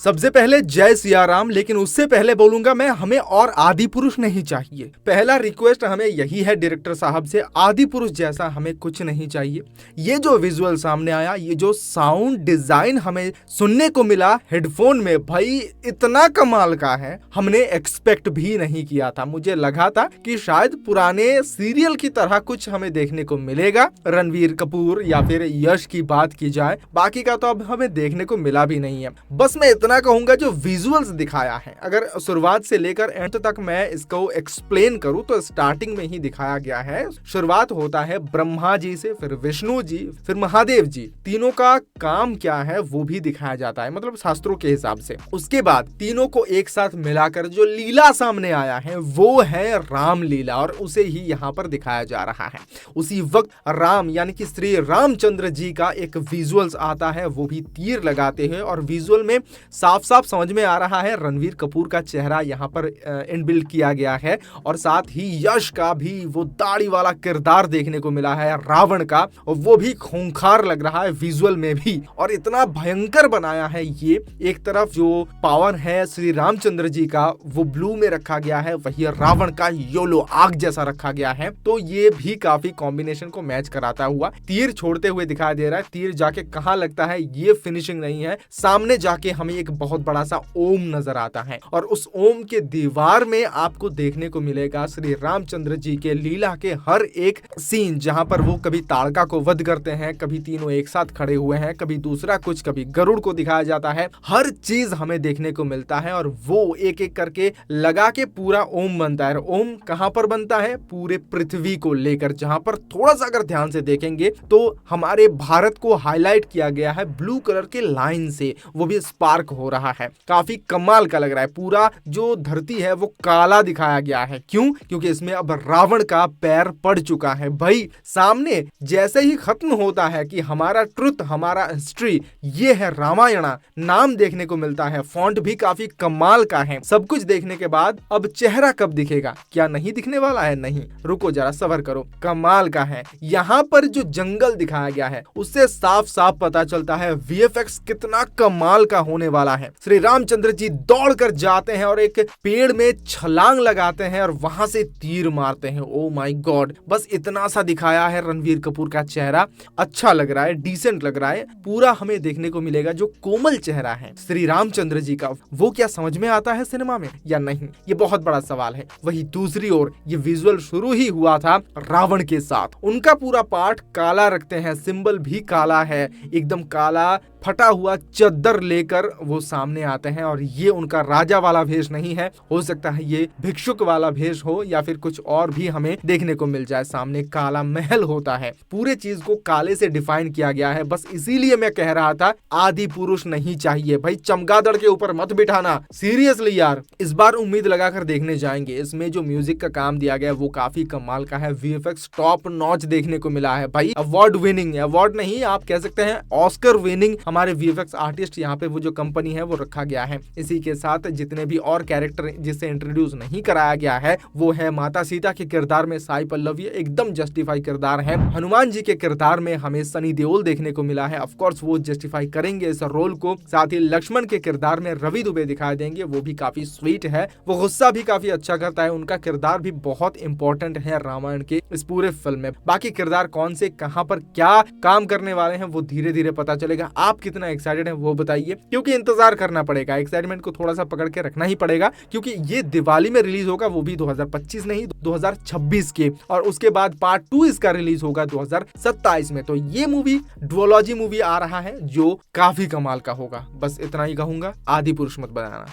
सबसे पहले जय सिया राम, लेकिन उससे पहले बोलूंगा मैं, हमें और आदि पुरुष नहीं चाहिए। पहला रिक्वेस्ट हमें यही है डायरेक्टर साहब से, आदि पुरुष जैसा हमें कुछ नहीं चाहिए। ये जो विजुअल सामने आया, ये जो साउंड डिजाइन हमें सुनने को मिला हेडफोन में, भाई इतना कमाल का है, हमने एक्सपेक्ट भी नहीं किया था। मुझे लगा था कि शायद पुराने सीरियल की तरह कुछ हमें देखने को मिलेगा, रणवीर कपूर या फिर यश की बात की जाए, बाकी का तो अब हमें देखने को मिला भी नहीं है। बस मैं इतना कहूंगा, जो विजुअल्स दिखाया है, अगर शुरुआत से लेकर एंड तक मैं इसको एक्सप्लेन करूं तो स्टार्टिंग में ही दिखाया गया है। शुरुआत होता है ब्रह्मा जी से, फिर विष्णु जी, फिर महादेव जी, तीनों का काम क्या है वो भी दिखाया जाता है, मतलब शास्त्रों के हिसाब से। उसके बाद तीनों को एक साथ मिलाकर जो लीला सामने आया है वो है राम लीला, और उसे ही यहाँ पर दिखाया जा रहा है। उसी वक्त राम यानी कि श्री रामचंद्र जी का एक विजुअल्स आता है, वो भी तीर लगाते हैं, और विजुअल में साफ साफ समझ में आ रहा है रणवीर कपूर का चेहरा यहाँ पर इनबिल्ट किया गया है, और साथ ही यश का भी वो दाढ़ी वाला किरदार देखने को मिला है रावण का, और वो भी खूंखार लग रहा है विजुअल में भी, और इतना भयंकर बनाया है ये। एक तरफ जो पावर है श्री रामचंद्र जी का वो ब्लू में रखा गया है, वही रावण का योलो आग जैसा रखा गया है, तो ये भी काफी कॉम्बिनेशन को मैच कराता हुआ तीर छोड़ते हुए दिखाई दे रहा है। तीर जाके कहाँ लगता है ये फिनिशिंग नहीं है, सामने जाके हमें एक बहुत बड़ा सा ओम नजर आता है, और उस ओम के दीवार में आपको देखने को मिलेगा श्री रामचंद्र जी के लीला के हर एक सीन, जहां पर वो कभी ताड़का को वध करते हैं, कभी तीनों एक साथ खड़े हुए हैं, कभी दूसरा कुछ, कभी गरुड़ को दिखाया जाता है, हर चीज हमें देखने को मिलता है, और वो एक एक करके लगा के पूरा ओम बनता है। ओम कहां पर बनता है? पूरे पृथ्वी को लेकर, जहां पर थोड़ा सा अगर ध्यान से देखेंगे तो हमारे भारत को हाईलाइट किया गया है ब्लू कलर के लाइन से, वो भी स्पार्क हो रहा है, काफी कमाल का लग रहा है। पूरा जो धरती है वो काला दिखाया गया है, क्यों? क्योंकि इसमें अब रावण का पैर पड़ चुका है। भाई सामने जैसे ही खत्म होता है कि हमारा ट्रुथ, हमारा हिस्ट्री, ये है रामायणा, नाम देखने को मिलता है, फॉन्ट भी काफी कमाल का है। सब कुछ देखने के बाद अब चेहरा कब दिखेगा? क्या नहीं दिखने वाला है? नहीं, रुको जरा सबर करो, कमाल का है। यहाँ पर जो जंगल दिखाया गया है उससे साफ साफ पता चलता है वीएफएक्स कितना कमाल का होने वाला है। श्री रामचंद्र जी दौड़कर जाते हैं और एक पेड़ में छलांग लगाते हैं और वहां से तीर मारते हैं। ओ माय गॉड, बस इतना सा दिखाया है। रणवीर कपूर का चेहरा अच्छा लग रहा है, डिसेंट लग रहा है, पूरा हमें देखने को मिलेगा जो कोमल चेहरा है श्री रामचंद्र जी का, वो क्या समझ में आता है सिनेमा में या नहीं, ये बहुत बड़ा सवाल है। वही दूसरी ओर ये विजुअल शुरू ही हुआ था रावण के साथ, उनका पूरा पार्ट काला रखते हैं, सिंबल भी काला है, एकदम काला फटा हुआ चद्दर लेकर वो सामने आते हैं, और ये उनका राजा वाला भेष नहीं है, हो सकता है ये भिक्षुक वाला भेष हो या फिर कुछ और भी हमें देखने को मिल जाए। सामने काला महल होता है, पूरे चीज को काले से डिफाइन किया गया है। बस इसीलिए मैं कह रहा था आदि पुरुष नहीं चाहिए भाई, चमगादड़ के ऊपर मत बिठाना, सीरियसली यार। इस बार उम्मीद लगाकर देखने जाएंगे। इसमें जो म्यूजिक का काम दिया गया वो काफी कमाल का है, वीएफएक्स टॉप नॉच देखने को मिला है भाई, अवार्ड विनिंग, अवार्ड नहीं आप कह सकते हैं ऑस्कर विनिंग हमारे वीएफएक्स आर्टिस्ट यहाँ पे वो जो कंपनी है वो रखा गया है। इसी के साथ जितने भी और कैरेक्टर जिससे इंट्रोड्यूस नहीं कराया गया है वो है माता सीता के किरदार में साई पल्लवी, एकदम जस्टिफाई किरदार है। हनुमान जी के किरदार में हमें सनी देओल देखने को मिला है, ऑफ कोर्स वो जस्टिफाई करेंगे इस रोल को। साथ ही लक्ष्मण के किरदार में रवि दुबे दिखाई देंगे, वो भी काफी स्वीट है, वो गुस्सा भी काफी अच्छा करता है, उनका किरदार भी बहुत इंपॉर्टेंट है रामायण के इस पूरे फिल्म में। बाकी किरदार कौन से कहां पर क्या काम करने वाले हैं वो धीरे धीरे पता चलेगा। आप कितना एक्साइटेड हैं वो बताइए, क्योंकि इंतजार करना पड़ेगा, एक्साइटमेंट को थोड़ा सा पकड़ के रखना ही पड़ेगा, क्योंकि ये दिवाली में रिलीज होगा, वो भी 2025 नहीं 2026 के, और उसके बाद पार्ट 2 इसका रिलीज होगा 2027 में। तो ये मूवी डुओलॉजी मूवी आ रहा है जो काफी कमाल का होगा। बस इतना ही कहूंगा, आदि पुरुष मत बनाना।